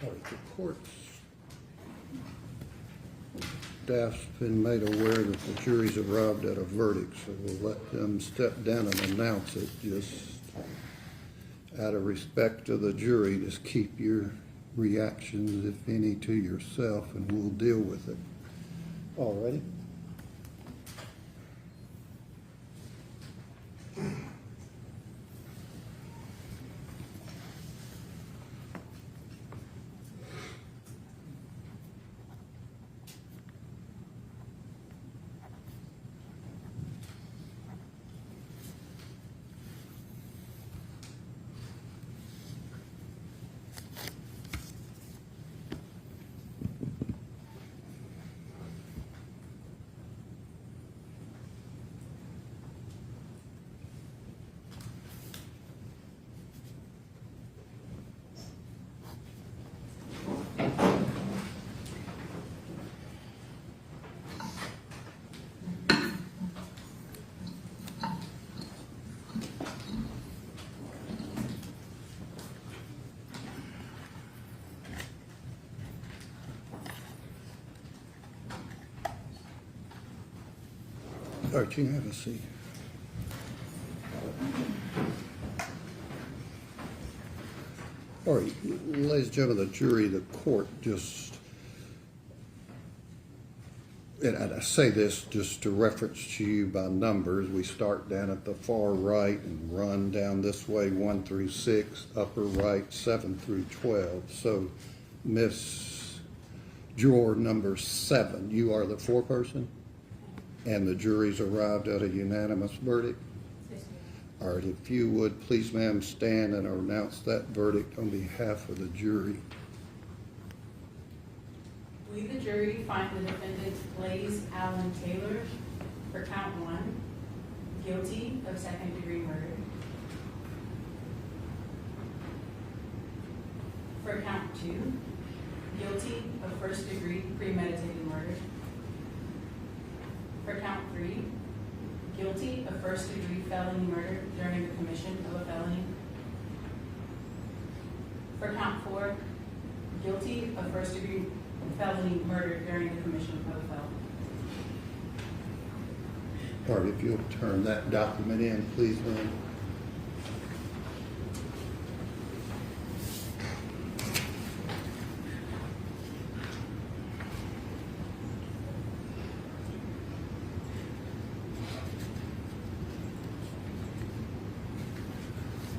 All right, the court's staff's been made aware that the jury's arrived at a verdict, so we'll let them step down and announce it. Just out of respect to the jury, just keep your reactions, if any, to yourself, and we'll deal with it. All righty. All right, you can have a seat. All right, ladies and gentlemen of the jury, the court just, and I say this just to reference to you by numbers. We start down at the far right and run down this way, 1 through 6, upper right, 7 through 12. So, Miss Juror number 7, you are the foreperson? And the jury's arrived at a unanimous verdict? Yes, All right, if you would, please, ma'am, stand and announce that verdict on behalf of the jury. We, the jury, find the defendant Blaise Allen Taylor for count 1, guilty of second-degree murder. For count 2, guilty of first-degree premeditated murder. For count 3, guilty of first-degree felony murder during the commission of a felony. For count 4, guilty of first-degree felony murder during the commission of a felony. All right, if you'll turn that document in, please, ma'am.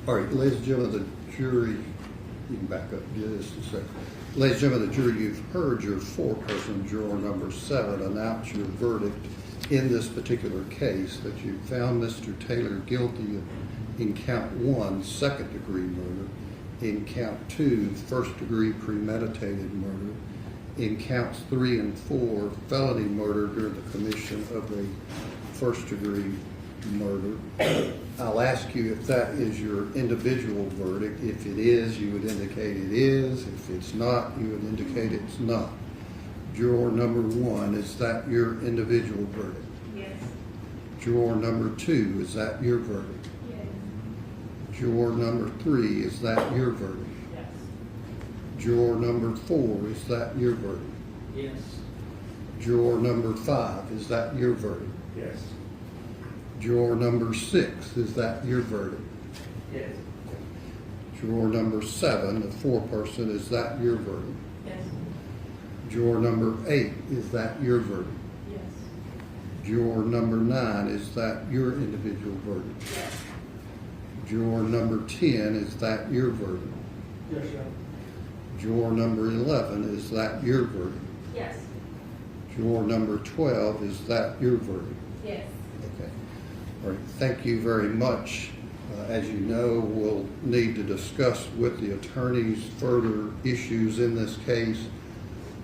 All right, ladies and gentlemen of the jury, you can back up just a second. Ladies and gentlemen of the jury, you've heard your foreperson, juror number 7, announce your verdict in this particular case, that you found Mr. Taylor guilty in count 1, second-degree murder, in count 2, first-degree premeditated murder, in counts 3 and 4, felony murder during the commission of a first-degree murder. I'll ask you if that is your individual verdict. If it is, you would indicate it is. If it's not, you would indicate it's not. Juror number 1, is that your individual verdict? Yes. Juror number 2, is that your verdict? Yes. Juror number 3, is that your verdict? Yes. Juror number 4, is that your verdict? Yes. Juror number 5, is that your verdict? Yes. Juror number 6, is that your verdict? Yes. Juror number 7, the foreperson, is that your verdict? Yes. Juror number 8, is that your verdict? Yes. Juror number 9, is that your individual verdict? Yes. Juror number 10, is that your verdict? Yes, sir. Juror number 11, is that your verdict? Yes. Juror number 12, is that your verdict? Yes. Okay. All right, thank you very much. As you know, we'll need to discuss with the attorneys further issues in this case.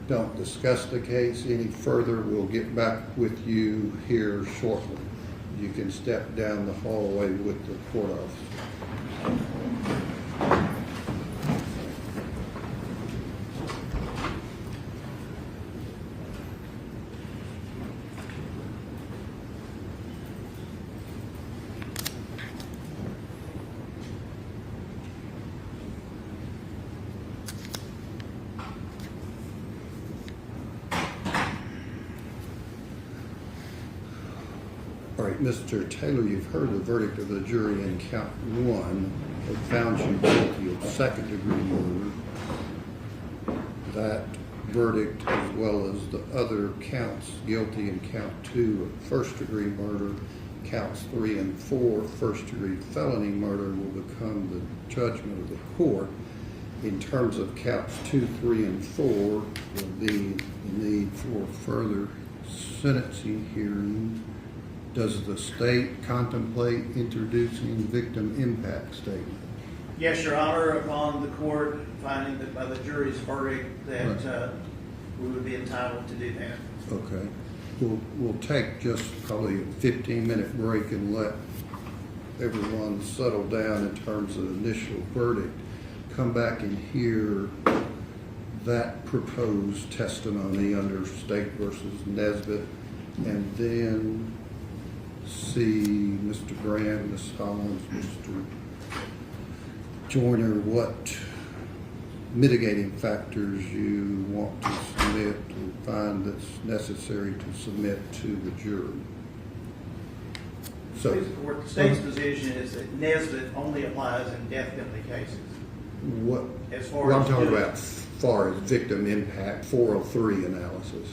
Don't discuss the case any further. We'll get back with you here shortly. You can step down the hallway with the court officer. right, Mr. Taylor, you've heard the verdict of the jury in count one. They found you guilty of second-degree murder. That verdict, as well as the other counts, guilty in count two of first-degree murder, counts 3 and 4, first-degree felony murder, will become the judgment of the court. In terms of counts 2, 3, and 4, will be the need for further sentencing hearing. Does the state contemplate introducing victim impact statement? Yes, Your Honor, upon the court finding that by the jury's verdict that we would be entitled to do that. Okay. We'll take just probably a 15-minute break and let everyone settle down in terms of initial verdict. Come back and hear that proposed testimony under State versus Nesbitt, and then see Mr. Grant, Ms. Hollins, Mr. Joyner, what mitigating factors you want to submit and find that's necessary to submit to the jury. So, The state's position is that Nesbitt only applies in death penalty cases. what As far I'm as talking doing- about as far as victim impact 403 analysis.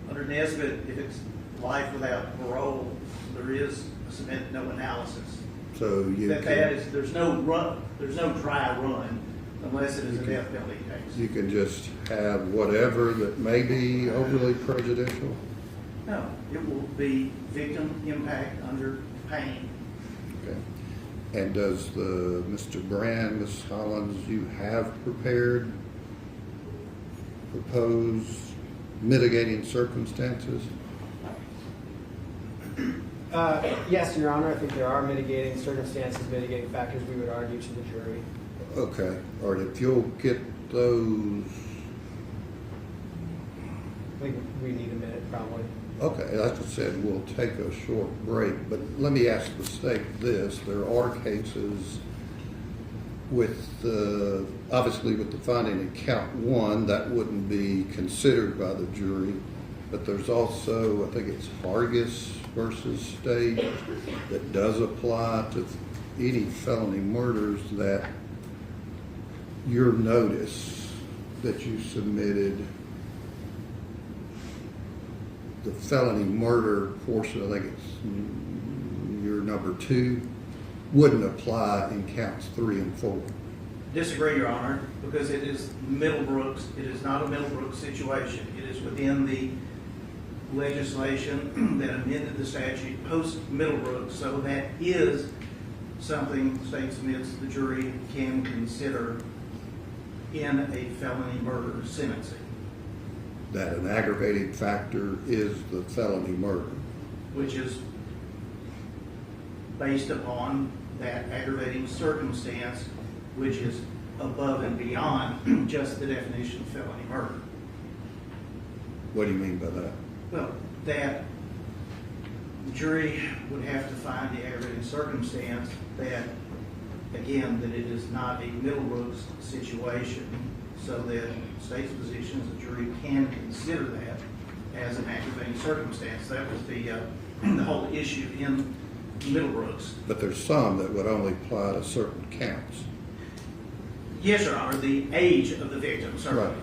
Under Nesbitt, if it's life without parole, there is no analysis. So you That can, is, there's no dry run unless it is a death penalty case. you can just have whatever that may be overly prejudicial. No, it will be victim impact under pain. Okay. And does Mr. Brand, Ms. Hollins, you have prepared proposed mitigating circumstances? Yes, Your Honor, I think there are mitigating circumstances, mitigating factors we would argue to the jury. Okay, all right, if you'll get those, I think we need a minute probably. okay, like I said, we'll take a short break, but let me ask the state this. There are cases with, obviously with the finding in count one, that wouldn't be considered by the jury, but there's also, I think it's Hargis versus State, that does apply to any felony murders, that your notice that you submitted, the felony murder portion, I think it's your number 2, wouldn't apply in counts 3 and 4. Disagree, Your Honor, because it is Middlebrooks. It is not a Middlebrooks situation. It is within the legislation that amended the statute post-Middlebrooks, so that is something the state submits the jury can consider in a felony murder sentencing, That an aggravating factor is the felony murder. which is based upon that aggravating circumstance, which is above and beyond just the definition of felony murder. What do you mean by that? Well, that the jury would have to find the aggravating circumstance that, again, that it is not a Middlebrooks situation, so that state's position is the jury can consider that as an aggravating circumstance. That was the whole issue in Middlebrooks. But there's some that would only apply to certain counts. Yes, Your Honor, the age of the victim, certainly. Right.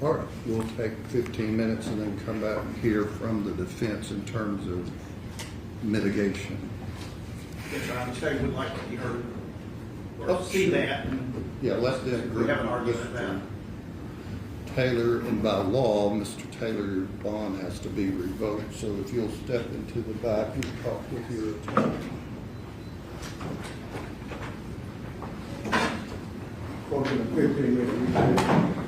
All right, we'll take 15 minutes and then come back and hear from the defense in terms of mitigation. Yes, Your Honor, the state would like to be heard or Oh, see sure. that. And Yeah, let's then. we have an argument about Mr. Taylor, and by law, Mr. Taylor, your bond has to be revoked, so if you'll step into the back and talk with your attorney. Welcome to 15 minutes.